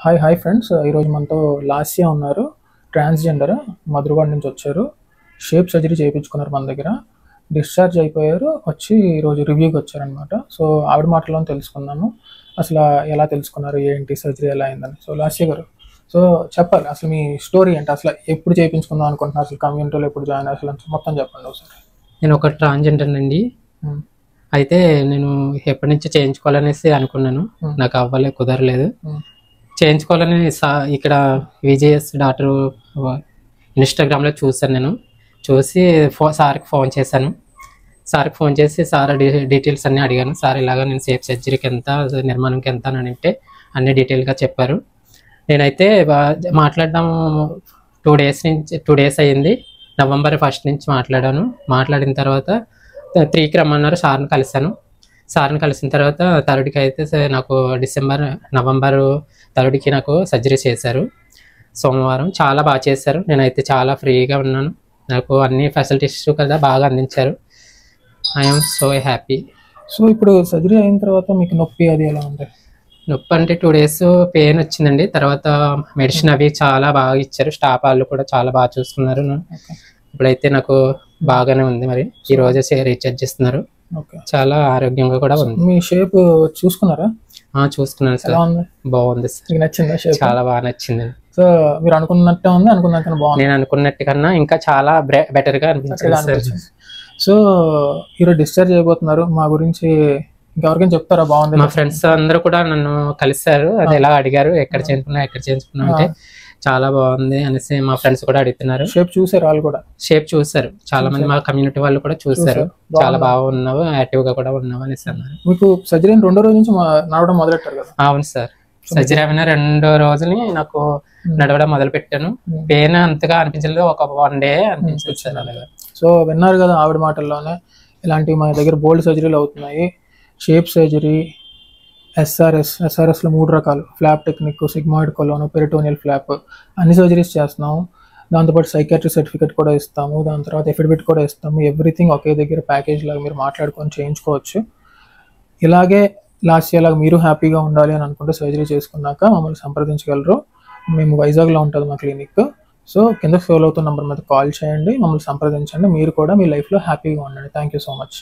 Hi hi friends, ఈరోజు మనతో లాస్యా ఉన్నారు. ట్రాన్స్జెండర్, మధురవాడ నుంచి వచ్చారు. షేప్ సర్జరీ చేయించుకున్నారు మన దగ్గర. డిశ్చార్జ్ అయిపోయారు, వచ్చి ఈరోజు రివ్యూకి వచ్చారనమాట. సో ఆవిడ మాటలో తెలుసుకున్నాము అసలు ఎలా తెలుసుకున్నారు, ఏంటి సర్జరీ ఎలా అయిందని. సో లాస్యా గారు, సో చెప్పాలి అసలు మీ స్టోరీ ఏంటి, అసలు ఎప్పుడు చేయించుకుందాం అనుకుంటున్నారు, అసలు కమ్యూనిటీలో ఎప్పుడు జాయిన్ అసలు మొత్తం చెప్పండి ఒకసారి. నేను ఒక ట్రాన్స్జెండర్ అండి. అయితే నేను ఎప్పటి నుంచి చేయించుకోవాలనేసి అనుకున్నాను. నాకు అవ్వలే, కుదరలేదు. చేయించుకోవాలని ఇక్కడ విజేఎస్ డాక్టర్ ఇన్స్టాగ్రామ్లో చూసాను. నేను చూసి సార్కి ఫోన్ చేశాను. సార్కి ఫోన్ చేసి సార్ డీటెయిల్స్ అన్నీ అడిగాను. సార్ ఇలాగా నేను షేప్ సర్జరీకి ఎంత, నిర్మాణంకి ఎంత అని అంటే అన్ని డీటెయిల్గా చెప్పారు. నేనైతే మాట్లాడడం 2 డేస్ అయ్యింది. నవంబర్ 1 నుంచి మాట్లాడాను. మాట్లాడిన తర్వాత 3కి రమ్మన్నారు. సార్ని కలిసిన తర్వాత 3కి అయితే నాకు నవంబర్ 3కి నాకు సర్జరీ చేశారు. సోమవారం చాలా బాగా చేశారు. నేనైతే చాలా ఫ్రీగా ఉన్నాను. నాకు అన్ని ఫెసిలిటీస్ కదా బాగా అందించారు. I'm so happy. సో ఇప్పుడు సర్జరీ అయిన తర్వాత మీకు నొప్పి అది ఎలా ఉంది? నొప్పి అంటే 2 డేస్ పెయిన్ వచ్చిందండి. తర్వాత మెడిసిన్ అవి చాలా బాగా ఇచ్చారు. స్టాఫ్ వాళ్ళు కూడా చాలా బాగా చూసుకున్నారు. ఇప్పుడైతే నాకు బాగానే ఉంది. మరి ఈ రోజు రీఛార్జ్ చేస్తున్నారు. చాలా ఆరోగ్యంగా కూడా ఉంది. మీ షేప్ చూసుకున్నారా? చూసుకున్నాను సార్. బాగుంది సార్. నచ్చిందా షేప్? చాలా బాగా నచ్చింది. సో మీరు అనుకున్నట్టే ఉంది? అనుకున్నట్టు బాగుంది? నేను అనుకున్నట్టు కన్నా ఇంకా చాలా బెటర్ గా అనిపించింది. సో ఈరోజు డిశ్చార్జ్ అయిపోతున్నారు. మా గురించి ఇంకెవరికైనా చెప్తారా? బాగుంది. మా ఫ్రెండ్స్ అందరూ కూడా నన్ను కలిశారు. అది ఎలా అడిగారు, ఎక్కడ చేయించుకున్నా అంటే చాలా బాగుంది అనేసి మా ఫ్రెండ్స్ కూడా అడుగుతున్నారు. షేప్ చూసారు? వాళ్ళు కూడా షేప్ చూసారు. చాలా మంది మా కమ్యూనిటీ వాళ్ళు కూడా చూసారు. చాలా బాగున్నావు, యాక్టివ్ గా కూడా ఉన్నావు అనేసి అన్నారు. మీకు సర్జరీ 2వ రోజు నుంచి నడవడం మొదలెట్టారు కదా? అవును సార్. సర్జరీ అయిన 2వ రోజుని నాకు నడవడం మొదలు పెట్టాను. పెయిన్ అంతగా అనిపించలేదు. ఒక 1 డే అనిపించింది సార్. అలాగా. సో విన్నారు కదా ఆవిడ మాటల్లోనే. ఇలాంటివి మా దగ్గర బోల్డ్ సర్జరీలు అవుతున్నాయి. షేప్ సర్జరీ, ఎస్ఆర్ఎస్లో 3 రకాలు: flap technique, sigmoid colon, peritoneal flap, అన్ని సర్జరీస్ చేస్తున్నాము. దాంతోపాటు సైకాట్రీ సర్టిఫికేట్ కూడా ఇస్తాము. దాని తర్వాత ఎఫిడవిట్ కూడా ఇస్తాము. ఎవ్రీథింగ్ ఒకే దగ్గర ప్యాకేజ్ లాగా మీరు మాట్లాడుకొని చేయించుకోవచ్చు. ఇలాగే లాస్యలాగా మీరు హ్యాపీగా ఉండాలి అని అనుకుంటే సర్జరీ చేసుకున్నాక మమ్మల్ని సంప్రదించగలరు. మేము వైజాగ్లో ఉంటుంది మా క్లినిక్. సో కింద ఫోన్ అవుతున్న నెంబర్ మీద కాల్ చేయండి, మమ్మల్ని సంప్రదించండి. మీరు కూడా మీ లైఫ్లో హ్యాపీగా ఉండండి. Thank you so much.